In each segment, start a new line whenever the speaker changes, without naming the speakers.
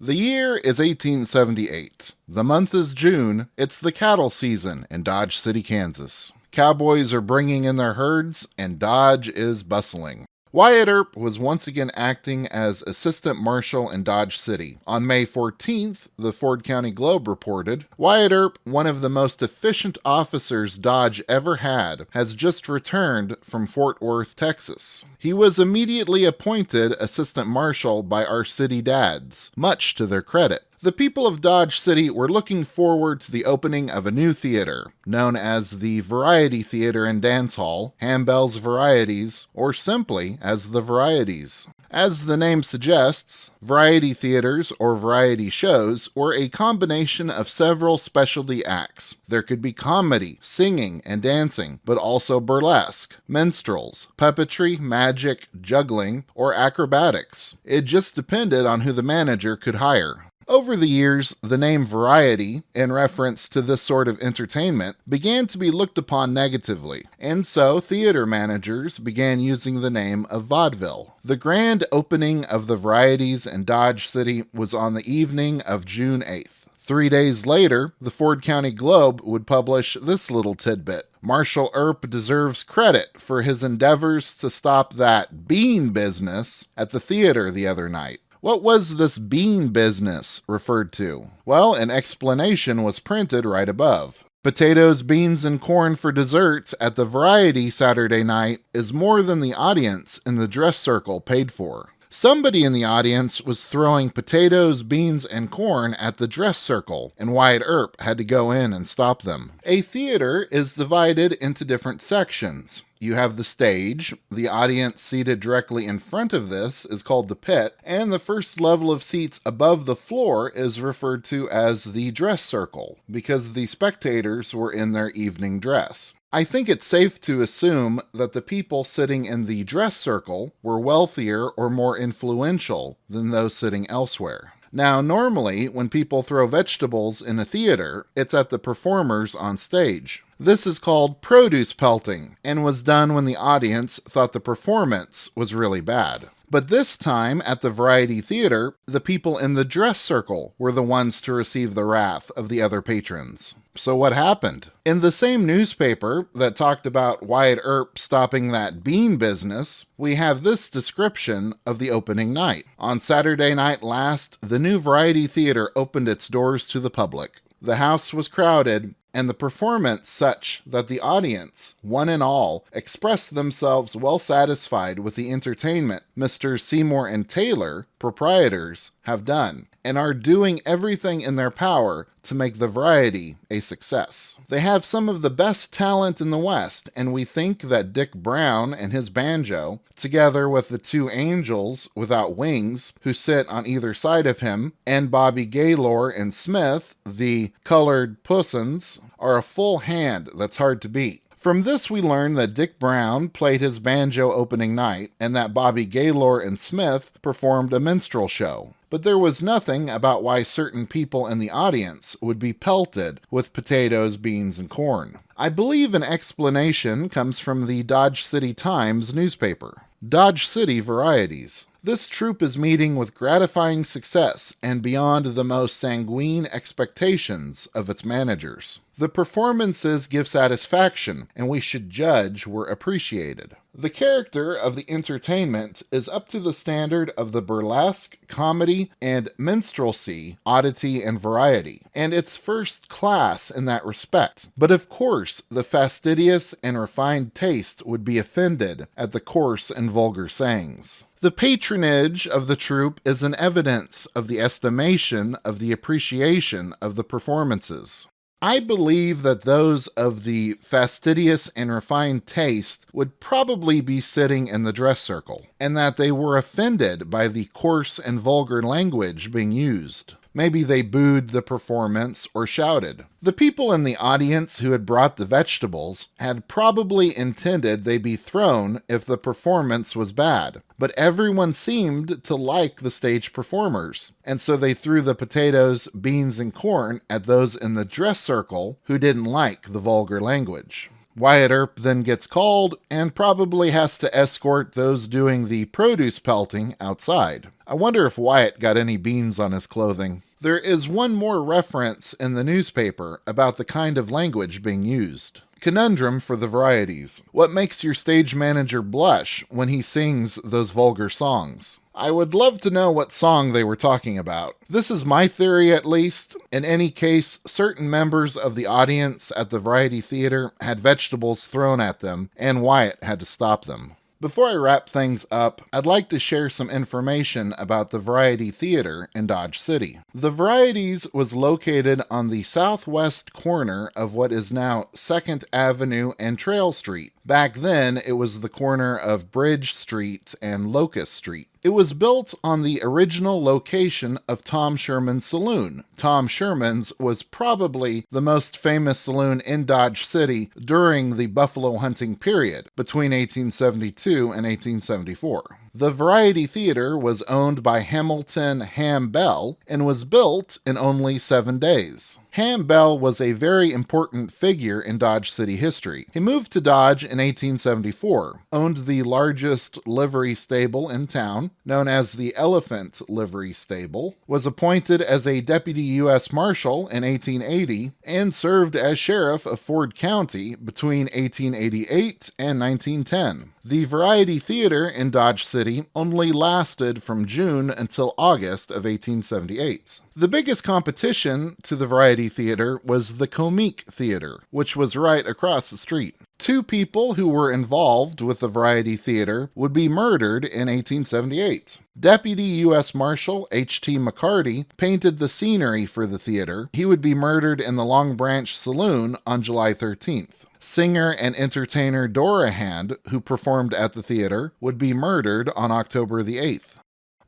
The year is 1878. The month is June. It's the cattle season in Dodge City, Kansas. Cowboys are bringing in their herds, and Dodge is bustling. Wyatt Earp was once again acting as assistant marshal in Dodge City. On May 14th, the Ford County Globe reported, Wyatt Earp, one of the most efficient officers Dodge ever had, has just returned from Fort Worth, Texas. He was immediately appointed assistant marshal by our city dads, much to their credit. The people of Dodge City were looking forward to the opening of a new theater, known as the Variety Theater and Dance Hall, Hambell's Varieties, or simply as the Varieties. As the name suggests, variety theaters or variety shows were a combination of several specialty acts. There could be comedy, singing, and dancing, but also burlesque, minstrels, puppetry, magic, juggling, or acrobatics. It just depended on who the manager could hire. Over the years, the name variety, in reference to this sort of entertainment, began to be looked upon negatively, and so theater managers began using the name of vaudeville. The grand opening of the Varieties in Dodge City was on the evening of June 8th. 3 days later, the Ford County Globe would publish this little tidbit. Marshal Earp deserves credit for his endeavors to stop that bean business at the theater the other night. What was this bean business referred to? Well, an explanation was printed right above. Potatoes, beans, and corn for dessert at the Variety Saturday night is more than the audience in the dress circle paid for. Somebody in the audience was throwing potatoes, beans, and corn at the dress circle, and Wyatt Earp had to go in and stop them. A theater is divided into different sections. You have the stage. The audience seated directly in front of this is called the pit, and the first level of seats above the floor is referred to as the dress circle, because the spectators were in their evening dress. I think it's safe to assume that the people sitting in the dress circle were wealthier or more influential than those sitting elsewhere. Now, normally, when people throw vegetables in a theater, it's at the performers on stage. This is called produce pelting, and was done when the audience thought the performance was really bad. But this time, at the Variety Theater, the people in the dress circle were the ones to receive the wrath of the other patrons. So what happened? In the same newspaper that talked about Wyatt Earp stopping that bean business, we have this description of the opening night. On Saturday night last, the new Variety Theater opened its doors to the public. The house was crowded, and the performance such that the audience, one and all, expressed themselves well satisfied with the entertainment Mr. Seymour and Taylor, proprietors, have done, and are doing everything in their power to make the Variety a success. They have some of the best talent in the West, and we think that Dick Brown and his banjo, together with the two angels without wings who sit on either side of him, and Bobby Gaylor and Smith, the colored pussins, are a full hand that's hard to beat. From this we learn that Dick Brown played his banjo opening night, and that Bobby Gaylor and Smith performed a minstrel show. But there was nothing about why certain people in the audience would be pelted with potatoes, beans, and corn. I believe an explanation comes from the Dodge City Times newspaper. Dodge City Varieties. This troupe is meeting with gratifying success and beyond the most sanguine expectations of its managers. The performances give satisfaction, and we should judge were appreciated. The character of the entertainment is up to the standard of the burlesque, comedy, and minstrelsy, oddity, and variety, and it's first class in that respect. But of course, the fastidious and refined taste would be offended at the coarse and vulgar sayings. The patronage of the troupe is an evidence of the estimation of the appreciation of the performances. I believe that those of the fastidious and refined taste would probably be sitting in the dress circle, and that they were offended by the coarse and vulgar language being used. Maybe they booed the performance or shouted. The people in the audience who had brought the vegetables had probably intended they be thrown if the performance was bad, but everyone seemed to like the stage performers, and so they threw the potatoes, beans, and corn at those in the dress circle who didn't like the vulgar language. Wyatt Earp then gets called and probably has to escort those doing the produce pelting outside. I wonder if Wyatt got any beans on his clothing. There is one more reference in the newspaper about the kind of language being used. Conundrum for the varieties. What makes your stage manager blush when he sings those vulgar songs? I would love to know what song they were talking about. This is my theory, at least. In any case, certain members of the audience at the Variety Theater had vegetables thrown at them, and Wyatt had to stop them. Before I wrap things up, I'd like to share some information about the Variety Theater in Dodge City. The Varieties was located on the southwest corner of what is now 2nd Avenue and Trail Street. Back then, it was the corner of Bridge Street and Locust Street. It was built on the original location of Tom Sherman's saloon. Tom Sherman's was probably the most famous saloon in Dodge City during the buffalo hunting period, between 1872 and 1874. The Variety Theater was owned by Hamilton Ham Bell and was built in only 7 days. Ham Bell was a very important figure in Dodge City history. He moved to Dodge in 1874, owned the largest livery stable in town, known as the Elephant Livery Stable, was appointed as a deputy U.S. Marshal in 1880, and served as sheriff of Ford County between 1888 and 1910. The Variety Theater in Dodge City only lasted from June until August of 1878. The biggest competition to the Variety Theater was the Comique Theater, which was right across the street. 2 people who were involved with the Variety Theater would be murdered in 1878. Deputy U.S. Marshal H.T. McCarty painted the scenery for the theater. He would be murdered in the Long Branch Saloon on July 13th. Singer and entertainer Dora Hand, who performed at the theater, would be murdered on October the 8th.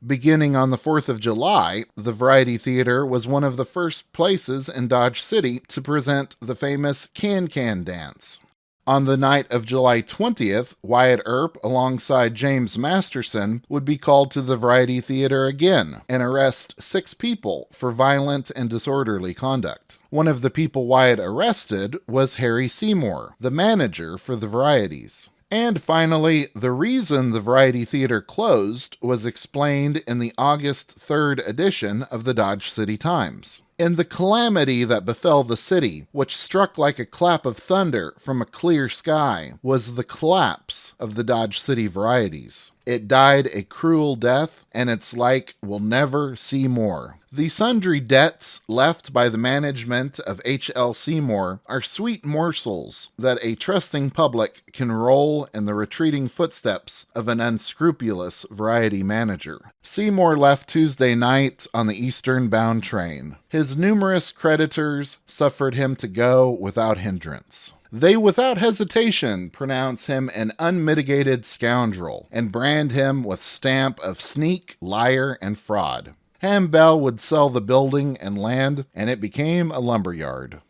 Beginning on the 4th of July, the Variety Theater was one of the first places in Dodge City to present the famous Can-Can dance. On the night of July 20th, Wyatt Earp, alongside James Masterson, would be called to the Variety Theater again and arrest 6 people for violent and disorderly conduct. One of the people Wyatt arrested was Harry Seymour, the manager for the Varieties. And finally, the reason the Variety Theater closed was explained in the August 3rd edition of the Dodge City Times. In the calamity that befell the city, which struck like a clap of thunder from a clear sky, was the collapse of the Dodge City Varieties. It died a cruel death, and its like will never see more. The sundry debts left by the management of H.L. Seymour are sweet morsels that a trusting public can roll in the retreating footsteps of an unscrupulous variety manager. Seymour left Tuesday night on the eastern-bound train. His numerous creditors suffered him to go without hindrance. They without hesitation pronounce him an unmitigated scoundrel and brand him with stamp of sneak, liar, and fraud. Ham Bell would sell the building and land, and it became a lumberyard.